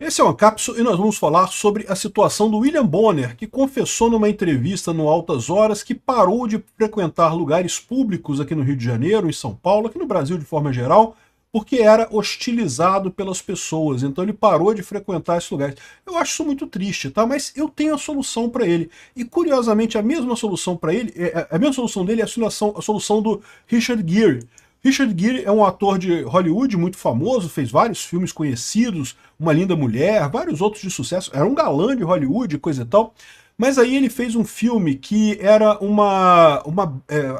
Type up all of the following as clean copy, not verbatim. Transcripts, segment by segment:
Esse é uma cápsula e nós vamos falar sobre a situação do William Bonner, que confessou numa entrevista no Altas Horas que parou de frequentar lugares públicos aqui no Rio de Janeiro, em São Paulo, aqui no Brasil de forma geral, porque era hostilizado pelas pessoas. Então ele parou de frequentar esses lugares. Eu acho isso muito triste, tá? Mas eu tenho a solução para ele. E curiosamente, a mesma solução para ele, a mesma solução dele é a solução do Richard Gere. Richard Gere é um ator de Hollywood muito famoso, fez vários filmes conhecidos, Uma Linda Mulher, vários outros de sucesso, era um galã de Hollywood, coisa e tal, mas aí ele fez um filme que era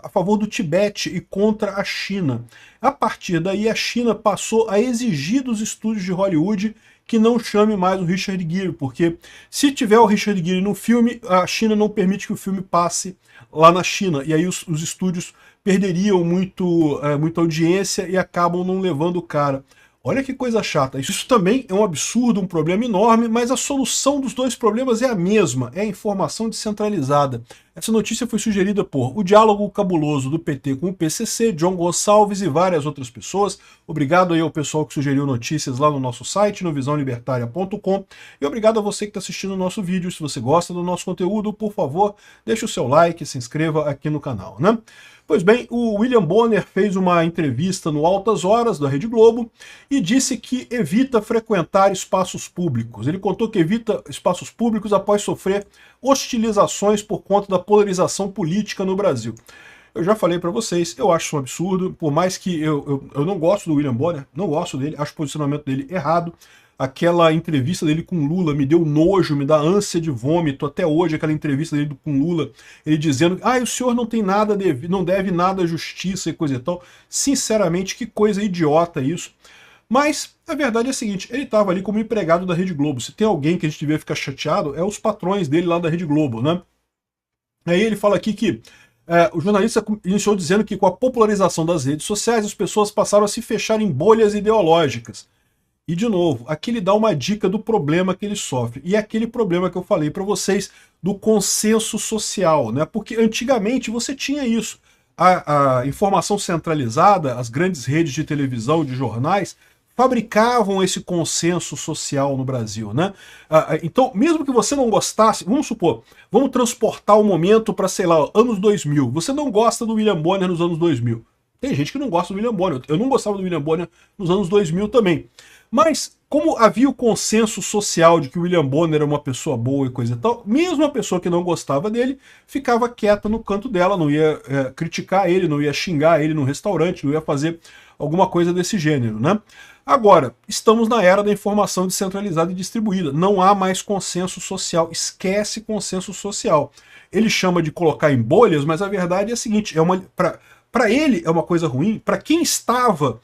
a favor do Tibete e contra a China. A partir daí a China passou a exigir dos estúdios de Hollywood que não chame mais o Richard Gere, porque se tiver o Richard Gere no filme, a China não permite que o filme passe lá na China, e aí os estúdios perderiam muita audiência e acabam não levando o cara. Olha que coisa chata. Isso também é um absurdo, um problema enorme, mas a solução dos dois problemas é a mesma, é a informação descentralizada. Essa notícia foi sugerida por O Diálogo Cabuloso do PT com o PCC, John Gonçalves e várias outras pessoas. Obrigado aí ao pessoal que sugeriu notícias lá no nosso site, no visãolibertaria.com. E obrigado a você que está assistindo o nosso vídeo. Se você gosta do nosso conteúdo, por favor, deixe o seu like e se inscreva aqui no canal, né? Pois bem, o William Bonner fez uma entrevista no Altas Horas da Rede Globo e disse que evita frequentar espaços públicos. Ele contou que evita espaços públicos após sofrer hostilizações por conta da polarização política no Brasil. Eu já falei para vocês, eu acho isso um absurdo, por mais que eu não gosto do William Bonner, não gosto dele, acho o posicionamento dele errado. Aquela entrevista dele com Lula me deu nojo, me dá ânsia de vômito até hoje, aquela entrevista dele com Lula, ele dizendo, o senhor não tem nada, não deve nada à justiça e coisa e tal. Sinceramente, que coisa idiota isso. Mas a verdade é a seguinte, ele estava ali como empregado da Rede Globo. Se tem alguém que a gente devia ficar chateado, é os patrões dele lá da Rede Globo, né? Aí ele fala aqui que o jornalista iniciou dizendo que com a popularização das redes sociais, as pessoas passaram a se fechar em bolhas ideológicas. E, de novo, aqui ele dá uma dica do problema que ele sofre. E é aquele problema que eu falei para vocês do consenso social, né? Porque antigamente você tinha isso. A informação centralizada, as grandes redes de televisão, de jornais, fabricavam esse consenso social no Brasil, né? Então, mesmo que você não gostasse, vamos supor, vamos transportar o momento para, sei lá, anos 2000. Você não gosta do William Bonner nos anos 2000. Tem gente que não gosta do William Bonner. Eu não gostava do William Bonner nos anos 2000 também. Mas, como havia o consenso social de que o William Bonner era uma pessoa boa e coisa e tal, mesmo a pessoa que não gostava dele ficava quieta no canto dela, não ia criticar ele, não ia xingar ele no restaurante, não ia fazer alguma coisa desse gênero, né? Agora, estamos na era da informação descentralizada e distribuída. Não há mais consenso social. Esquece consenso social. Ele chama de colocar em bolhas, mas a verdade é a seguinte, para ele é uma coisa ruim, para quem estava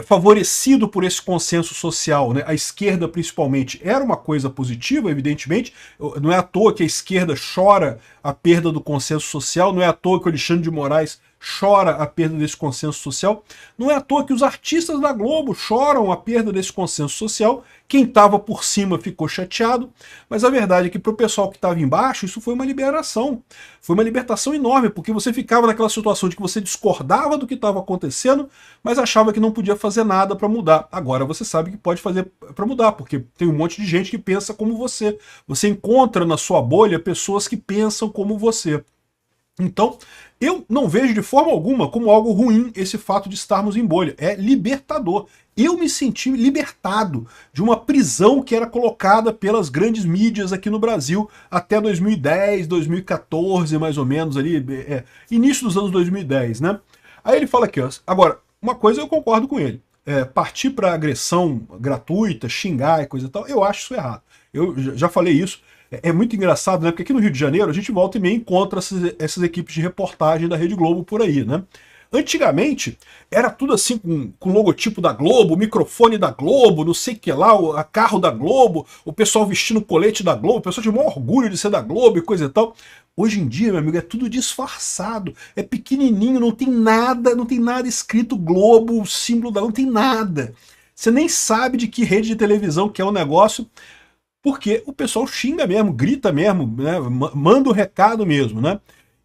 favorecido por esse consenso social, né? A esquerda principalmente, era uma coisa positiva, evidentemente, não é à toa que a esquerda chora a perda do consenso social, não é à toa que o Alexandre de Moraes chora a perda desse consenso social, não é à toa que os artistas da Globo choram a perda desse consenso social, quem estava por cima ficou chateado, mas a verdade é que para o pessoal que estava embaixo, isso foi uma liberação, foi uma libertação enorme, porque você ficava naquela situação de que você discordava do que estava acontecendo, mas achava que não podia fazer nada para mudar. Agora você sabe que pode fazer para mudar, porque tem um monte de gente que pensa como você. Você encontra na sua bolha pessoas que pensam como você. Então, eu não vejo de forma alguma como algo ruim esse fato de estarmos em bolha. É libertador. Eu me senti libertado de uma prisão que era colocada pelas grandes mídias aqui no Brasil até 2010, 2014, mais ou menos, ali, início dos anos 2010, né? Aí ele fala aqui, ó, agora, uma coisa eu concordo com ele. Partir para agressão gratuita, xingar e coisa e tal, eu acho isso errado. Eu já falei isso. É muito engraçado, né? Porque aqui no Rio de Janeiro a gente volta e meia encontra essas equipes de reportagem da Rede Globo por aí, né? Antigamente era tudo assim com logotipo da Globo, microfone da Globo, não sei o que lá, o carro da Globo, o pessoal vestindo colete da Globo, o pessoal tinha o maior orgulho de ser da Globo e coisa e tal. Hoje em dia, meu amigo, é tudo disfarçado, é pequenininho, não tem nada escrito Globo, o símbolo da Globo, não tem nada. Você nem sabe de que rede de televisão que é o negócio, porque o pessoal xinga mesmo, grita mesmo, né, manda o recado mesmo, né?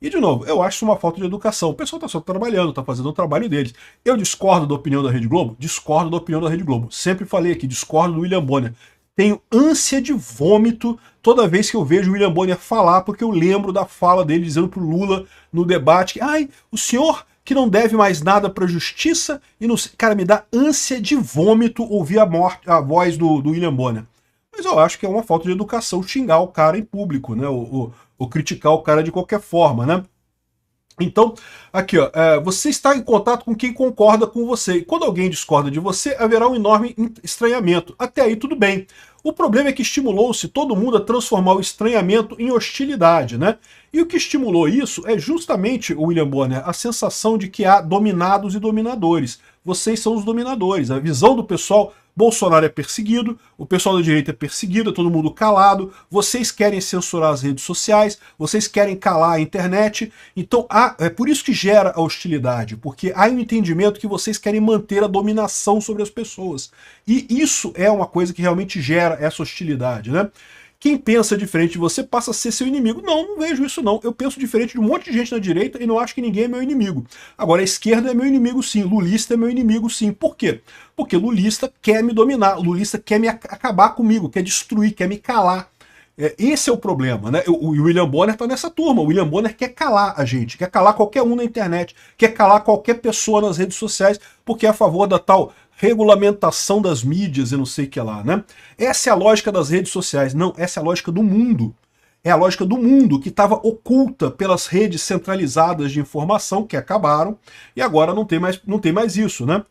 E, de novo, eu acho isso uma falta de educação. O pessoal está só trabalhando, está fazendo o trabalho deles. Eu discordo da opinião da Rede Globo? Discordo da opinião da Rede Globo. Sempre falei aqui, discordo do William Bonner. tenho ânsia de vômito toda vez que eu vejo o William Bonner falar, porque eu lembro da fala dele dizendo pro Lula no debate que, ai, o senhor que não deve mais nada para a justiça, e não... Cara, me dá ânsia de vômito ouvir a voz do William Bonner. Mas eu acho que é uma falta de educação xingar o cara em público, né? Ou criticar o cara de qualquer forma, né? Então, aqui, ó, você está em contato com quem concorda com você. E quando alguém discorda de você, haverá um enorme estranhamento. Até aí, tudo bem. O problema é que estimulou-se todo mundo a transformar o estranhamento em hostilidade, né? E o que estimulou isso é justamente, o William Bonner, a sensação de que há dominados e dominadores. Vocês são os dominadores. A visão do pessoal... Bolsonaro é perseguido, o pessoal da direita é perseguido, é todo mundo calado, vocês querem censurar as redes sociais, vocês querem calar a internet, então é por isso que gera a hostilidade, porque há um entendimento que vocês querem manter a dominação sobre as pessoas. E isso é uma coisa que realmente gera essa hostilidade, né? Quem pensa diferente de você passa a ser seu inimigo. Não, não vejo isso não. Eu penso diferente de um monte de gente na direita e não acho que ninguém é meu inimigo. Agora, a esquerda é meu inimigo sim, lulista é meu inimigo sim. Por quê? Porque lulista quer me dominar, lulista quer me acabar comigo, quer destruir, quer me calar. Esse é o problema, né? O William Bonner tá nessa turma. O William Bonner quer calar a gente, quer calar qualquer um na internet, quer calar qualquer pessoa nas redes sociais, porque é a favor da tal regulamentação das mídias e não sei o que lá, né? Essa é a lógica das redes sociais. Não, essa é a lógica do mundo. É a lógica do mundo que estava oculta pelas redes centralizadas de informação que acabaram e agora não tem mais isso, né?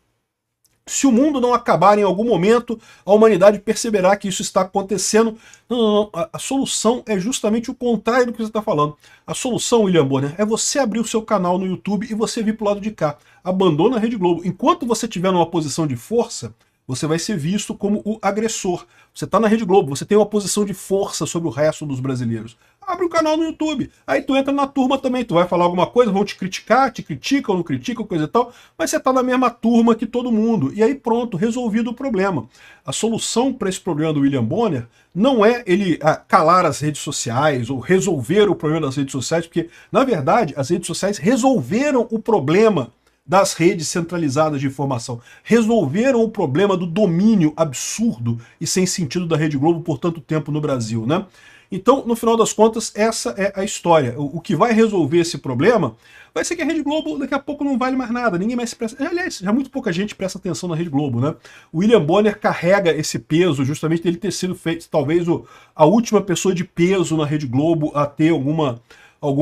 Se o mundo não acabar em algum momento, a humanidade perceberá que isso está acontecendo. Não, não, não. A solução é justamente o contrário do que você está falando. A solução, William Bonner, é você abrir o seu canal no YouTube e você vir para o lado de cá. Abandona a Rede Globo. Enquanto você estiver numa posição de força, você vai ser visto como o agressor. Você está na Rede Globo, você tem uma posição de força sobre o resto dos brasileiros. Abre um canal no YouTube, aí tu entra na turma também, tu vai falar alguma coisa, vão te criticar, te criticam, não criticam, coisa e tal, mas você está na mesma turma que todo mundo. E aí pronto, resolvido o problema. A solução para esse problema do William Bonner não é ele calar as redes sociais ou resolver o problema das redes sociais, porque, na verdade, as redes sociais resolveram o problema das redes centralizadas de informação. Resolveram o problema do domínio absurdo e sem sentido da Rede Globo por tanto tempo no Brasil, né? Então, no final das contas, essa é a história. O que vai resolver esse problema vai ser que a Rede Globo daqui a pouco não vale mais nada, ninguém mais se presta... Aliás, já muito pouca gente presta atenção na Rede Globo, né? O William Bonner carrega esse peso justamente dele ter sido feito, talvez, a última pessoa de peso na Rede Globo a ter alguma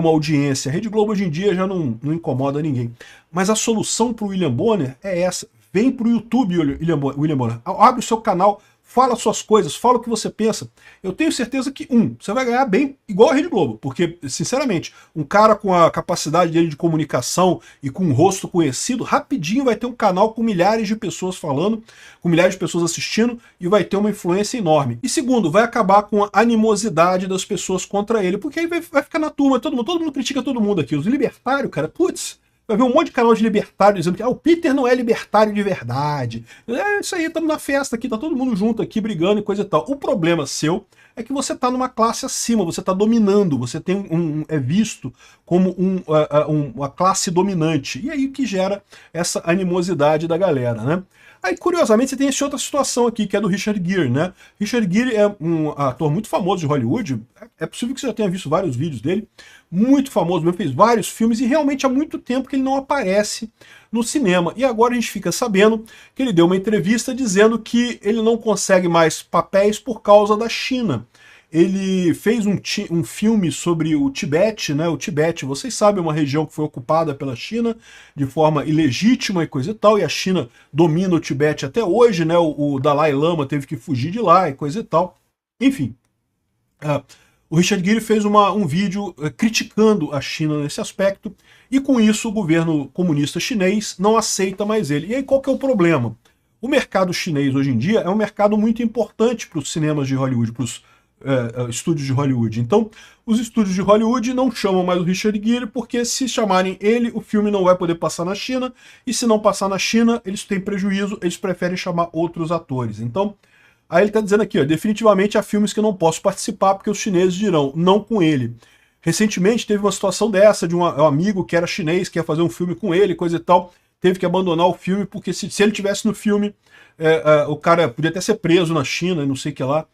audiência. A Rede Globo hoje em dia já não incomoda ninguém. Mas a solução para o William Bonner é essa. Vem para o YouTube, William Bonner. Abre o seu canal, fala suas coisas, fala o que você pensa. Eu tenho certeza que, você vai ganhar bem igual a Rede Globo, porque, sinceramente, um cara com a capacidade dele de comunicação e com um rosto conhecido, rapidinho vai ter um canal com milhares de pessoas falando, com milhares de pessoas assistindo, e vai ter uma influência enorme. E segundo, vai acabar com a animosidade das pessoas contra ele, porque aí vai ficar na turma, todo mundo critica todo mundo aqui. Os libertários, cara, putz, vai ver um monte de canal de libertário dizendo que o Peter não é libertário de verdade. É isso aí, estamos na festa aqui, tá todo mundo junto aqui, brigando e coisa e tal. O problema seu é que você está numa classe acima, você está dominando, você tem é visto como uma classe dominante. E aí que gera essa animosidade da galera, né? Aí, curiosamente, você tem essa outra situação aqui, que é do Richard Gere, né? Richard Gere é um ator muito famoso de Hollywood, é possível que você já tenha visto vários vídeos dele, muito famoso, mesmo, fez vários filmes, e realmente há muito tempo que ele não aparece no cinema. E agora a gente fica sabendo que ele deu uma entrevista dizendo que ele não consegue mais papéis por causa da China. Ele fez um filme sobre o Tibete, né? O Tibete, vocês sabem, é uma região que foi ocupada pela China de forma ilegítima e coisa e tal, e a China domina o Tibete até hoje, né? O Dalai Lama teve que fugir de lá e coisa e tal. Enfim, o Richard Gere fez um vídeo criticando a China nesse aspecto, e com isso o governo comunista chinês não aceita mais ele. E aí qual que é o problema? O mercado chinês hoje em dia é um mercado muito importante para os cinemas de Hollywood, para os estúdios de Hollywood. Então, os estúdios de Hollywood não chamam mais o Richard Gere, porque se chamarem ele, o filme não vai poder passar na China, e se não passar na China, eles têm prejuízo, eles preferem chamar outros atores. Então, aí ele está dizendo aqui, definitivamente há filmes que eu não posso participar, porque os chineses dirão, não com ele. Recentemente teve uma situação dessa, de um amigo que era chinês, que ia fazer um filme com ele, coisa e tal. teve que abandonar o filme, porque se ele tivesse no filme, o cara podia até ser preso na China e não sei o que lá.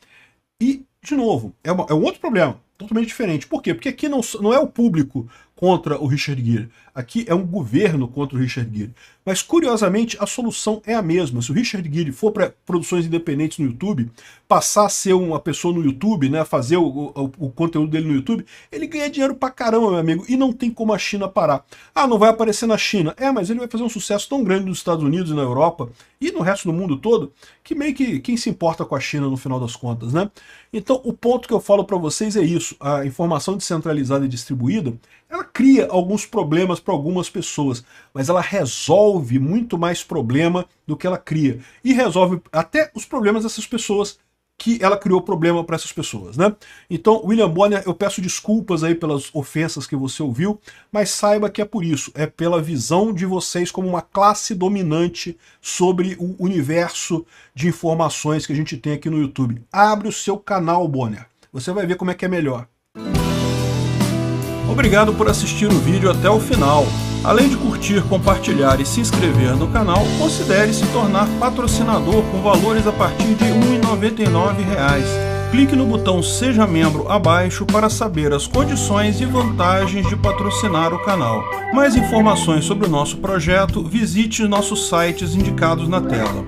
E, de novo, é um outro problema, totalmente diferente. Por quê? Porque aqui não é o público contra o Richard Gere. Aqui é um governo contra o Richard Gere. Mas, curiosamente, a solução é a mesma. Se o Richard Gere for para produções independentes no YouTube, passar a ser uma pessoa no YouTube, né, fazer o conteúdo dele no YouTube, ele ganha dinheiro pra caramba, meu amigo, e não tem como a China parar. Ah, não vai aparecer na China. Mas ele vai fazer um sucesso tão grande nos Estados Unidos e na Europa, e no resto do mundo todo, que meio que quem se importa com a China no final das contas, né? Então, o ponto que eu falo para vocês é isso. A informação descentralizada e distribuída, ela cria alguns problemas para algumas pessoas, mas ela resolve muito mais problema do que ela cria. E resolve até os problemas dessas pessoas que ela criou problema para essas pessoas, né? Então, William Bonner, eu peço desculpas aí pelas ofensas que você ouviu, mas saiba que é por isso, é pela visão de vocês como uma classe dominante sobre o universo de informações que a gente tem aqui no YouTube. Abre o seu canal, Bonner. Você vai ver como é que é melhor. Obrigado por assistir o vídeo até o final. Além de curtir, compartilhar e se inscrever no canal, considere se tornar patrocinador com valores a partir de R$ 1,99. Clique no botão Seja Membro abaixo para saber as condições e vantagens de patrocinar o canal. Mais informações sobre o nosso projeto, visite nossos sites indicados na tela.